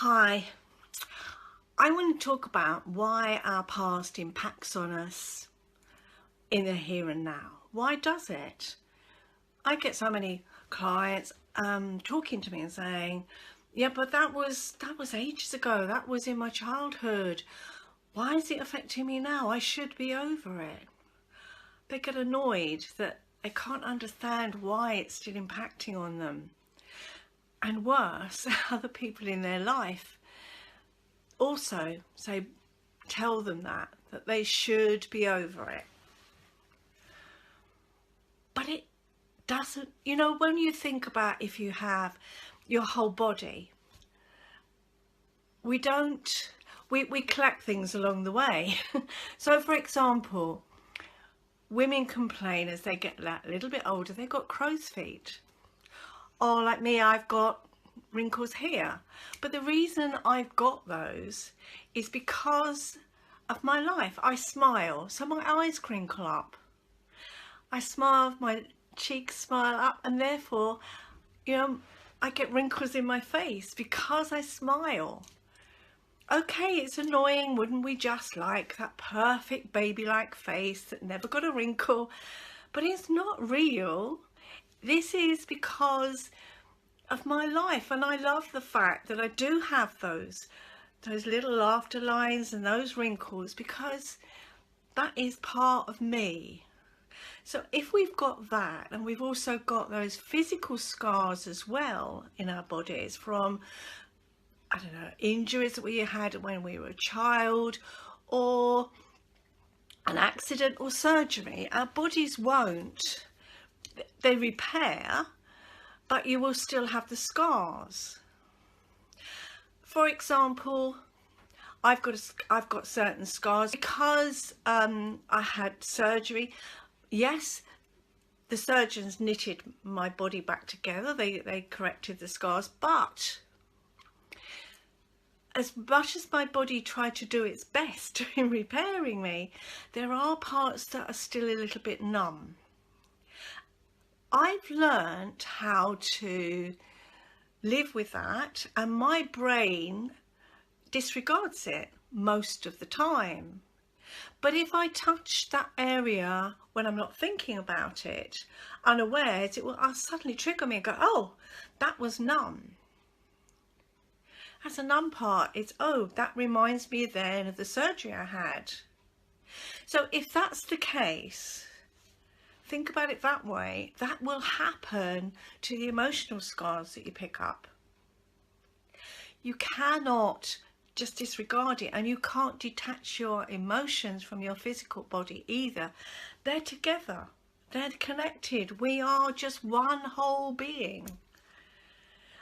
Hi, I want to talk about why our past impacts on us in the here and now. Why does it? I get so many clients talking to me and saying, yeah, but that was ages ago. That was in my childhood. Why is it affecting me now? I should be over it. They get annoyed that they can't understand why it's still impacting on them. And worse, other people in their life also tell them that they should be over it. But it doesn't, when you think about if you have your whole body, we collect things along the way. So for example, women complain as they get a little bit older, they've got crow's feet. Or like me, I've got wrinkles here. But the reason I've got those is because of my life. I smile, so my eyes crinkle up. I smile, my cheeks smile up, and therefore, I get wrinkles in my face because I smile. Okay, it's annoying, wouldn't we just like that perfect baby-like face that never got a wrinkle? But it's not real. This is because of my life, and I love the fact that I do have those little laughter lines and those wrinkles, because that is part of me. So if we've got that, and we've also got those physical scars as well in our bodies from, I don't know, injuries that we had when we were a child, or an accident or surgery, our bodies won't. They repair, but you will still have the scars. For example, I've got certain scars because I had surgery. Yes, the surgeons knitted my body back together. They corrected the scars, but as much as my body tried to do its best in repairing me, there are parts that are still a little bit numb. I've learned how to live with that, and my brain disregards it most of the time. But if I touch that area when I'm not thinking about it, unawares, it will suddenly trigger me and go, oh, that was numb. As a numb part, it's, oh, that reminds me then of the surgery I had. So if that's the case, think about it that way. That will happen to the emotional scars that you pick up. You cannot just disregard it, and you can't detach your emotions from your physical body either. They're together. They're connected. We are just one whole being.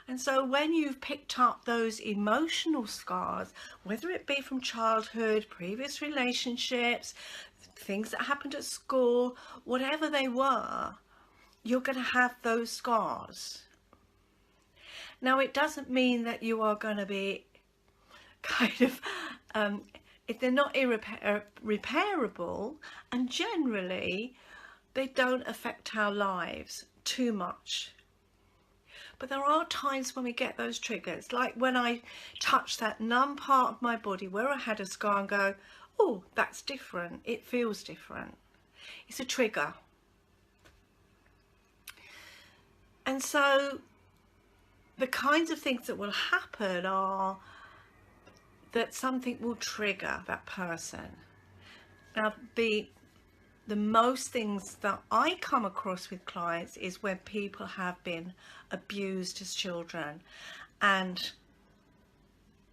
And so when you've picked up those emotional scars, whether it be from childhood, previous relationships, things that happened at school, whatever they were, you're going to have those scars. Now, it doesn't mean that you are going to be kind of, if they're not irreparable, and generally they don't affect our lives too much. But there are times when we get those triggers, like when I touch that numb part of my body where I had a scar and go, oh, that's different. It feels different. It's a trigger. And so the kinds of things that will happen are that something will trigger that person. Now, the most things that I come across with clients is when people have been abused as children, and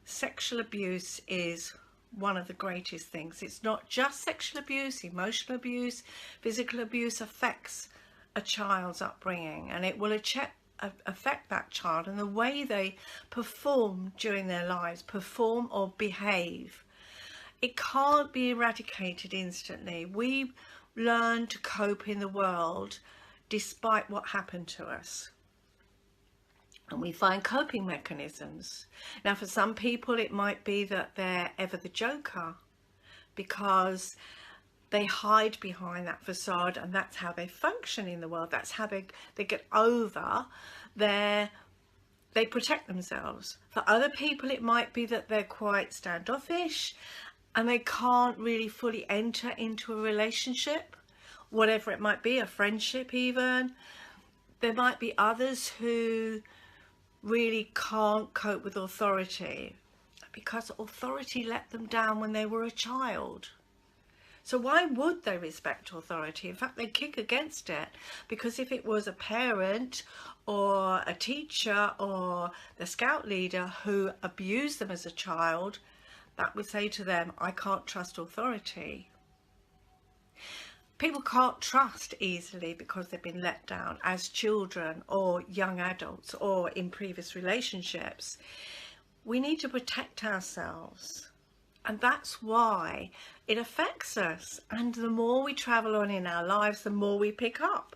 sexual abuse is one of the greatest things. It's not just sexual abuse, emotional abuse, physical abuse affects a child's upbringing, and it will affect that child and the way they perform during their lives, perform or behave. It can't be eradicated instantly. We learn to cope in the world despite what happened to us, and we find coping mechanisms. Now, for some people it might be that they're ever the joker because they hide behind that facade, and that's how they function in the world. That's how they get over their they protect themselves. For other people, it might be that they're quite standoffish and they can't really fully enter into a relationship, whatever it might be, a friendship even. There might be others who really can't cope with authority because authority let them down when they were a child. So why would they respect authority? In fact, they kick against it, because if it was a parent or a teacher or the scout leader who abused them as a child, that would say to them, I can't trust authority. People can't trust easily because they've been let down as children or young adults or in previous relationships. We need to protect ourselves. And that's why it affects us. And the more we travel on in our lives, the more we pick up.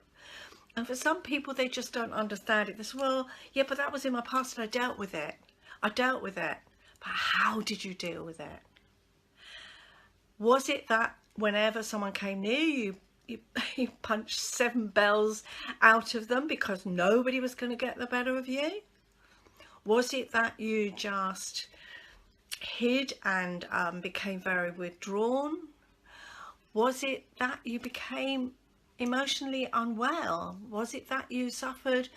And for some people, they just don't understand it. They say, well, yeah, but that was in my past and I dealt with it. I dealt with it. But how did you deal with it? Was it that whenever someone came near you, you punched 7 bells out of them because nobody was going to get the better of you? Was it that you just hid and became very withdrawn? Was it that you became emotionally unwell? Was it that you suffered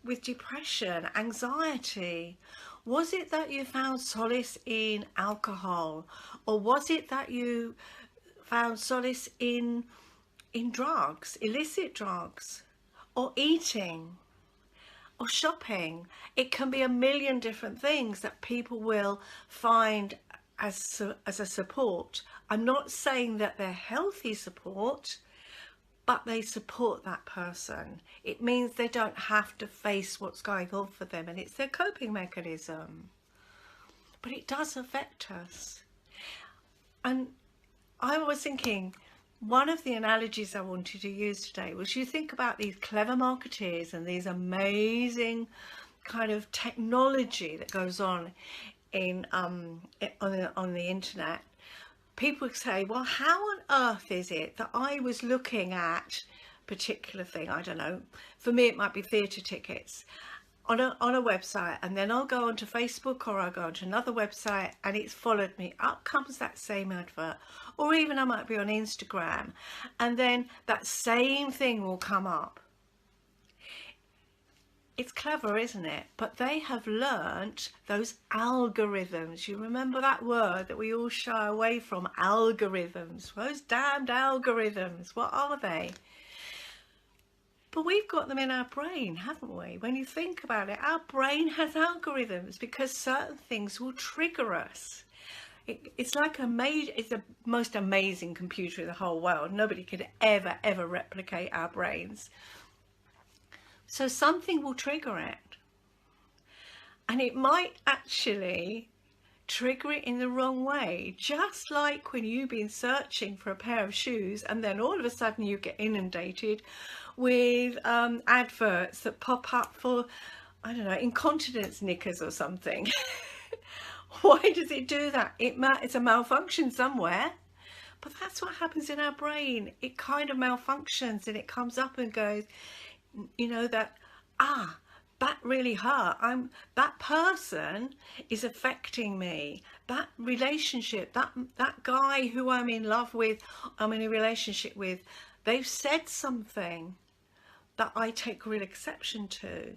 with depression, anxiety? Was it that you found solace in alcohol? Or was it that you found solace in drugs, illicit drugs, or eating, or shopping? It can be a million different things that people will find as a support. I'm not saying that they're healthy support, but they support that person. It means they don't have to face what's going on for them, and it's their coping mechanism. But it does affect us. And I was thinking, one of the analogies I wanted to use today was, you think about these clever marketeers and these amazing kind of technology that goes on in on the internet. People say, well, how on earth is it that I was looking at a particular thing? I don't know. For me, it might be theatre tickets on a website, and then I'll go onto Facebook or I'll go onto another website and it's followed me. Up comes that same advert. Or even I might be on Instagram and then that same thing will come up. It's clever, isn't it? But they have learnt those algorithms. You remember that word that we all shy away from, algorithms. Those damned algorithms, what are they? But we've got them in our brain, haven't we? When you think about it, our brain has algorithms because certain things will trigger us. It's like it's the most amazing computer in the whole world. Nobody could ever replicate our brains. So something will trigger it. And it might actually trigger it in the wrong way. Just like when you've been searching for a pair of shoes and then all of a sudden you get inundated with adverts that pop up for, I don't know, incontinence knickers or something. Why does it do that? It's a malfunction somewhere. But that's what happens in our brain. It kind of malfunctions and it comes up and goes, you know, that really hurt. That person is affecting me. That relationship, that guy who I'm in love with, I'm in a relationship with, they've said something that I take real exception to.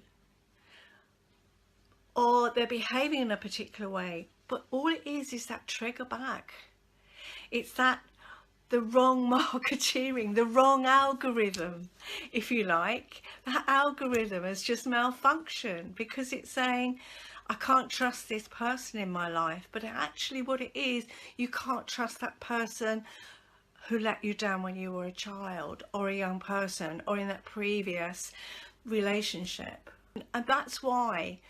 Or they're behaving in a particular way. But all it is that trigger back. It's the wrong marketeering, the wrong algorithm, if you like. That algorithm has just malfunctioned because it's saying, I can't trust this person in my life. But actually what it is, you can't trust that person who let you down when you were a child or a young person or in that previous relationship. And that's why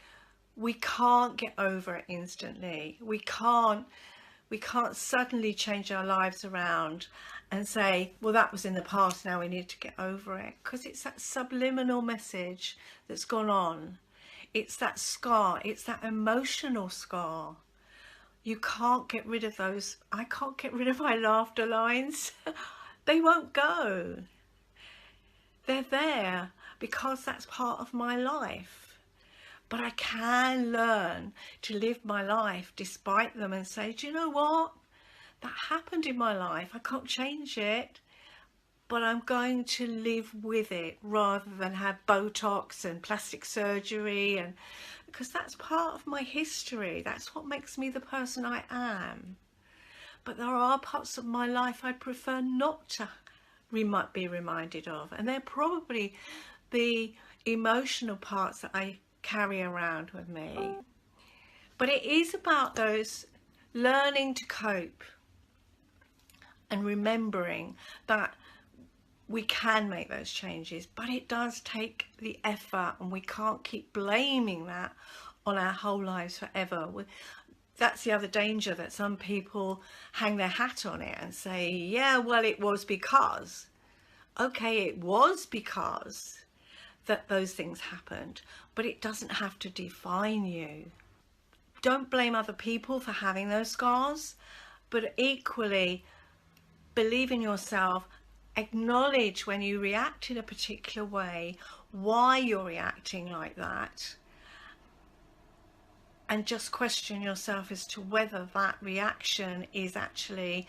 we can't get over it instantly. We can't suddenly change our lives around and say, well, that was in the past, now we need to get over it. Because it's that subliminal message that's gone on. It's that scar. It's that emotional scar. You can't get rid of those. I can't get rid of my laughter lines. They won't go. They're there because that's part of my life. but I can learn to live my life despite them and say, do you know what? That happened in my life. I can't change it, but I'm going to live with it rather than have Botox and plastic surgery, and because that's part of my history. That's what makes me the person I am. But there are parts of my life I'd prefer not to be reminded of, and they're probably the emotional parts that I carry around with me. But it is about those learning to cope and remembering that we can make those changes, but it does take the effort, and we can't keep blaming that on our whole lives forever. That's the other danger, that some people hang their hat on it and say, yeah, well, it was because. Okay, it was because that those things happened, but it doesn't have to define you. Don't blame other people for having those scars, but equally believe in yourself. Acknowledge when you react in a particular way, why you're reacting like that, and just question yourself as to whether that reaction is actually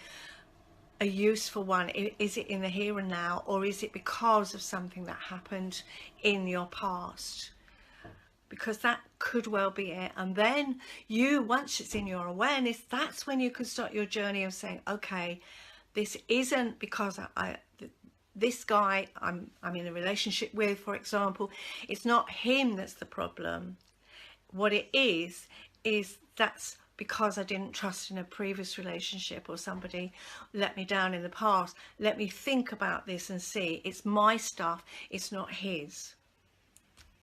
a useful one. Is it in the here and now, or is it because of something that happened in your past? Because that could well be it. And then once it's in your awareness, that's when you can start your journey of saying, okay, this isn't because this guy I'm in a relationship with, for example, it's not him that's the problem. What it is that's because I didn't trust in a previous relationship, or somebody let me down in the past. Let me think about this and see, it's my stuff, it's not his.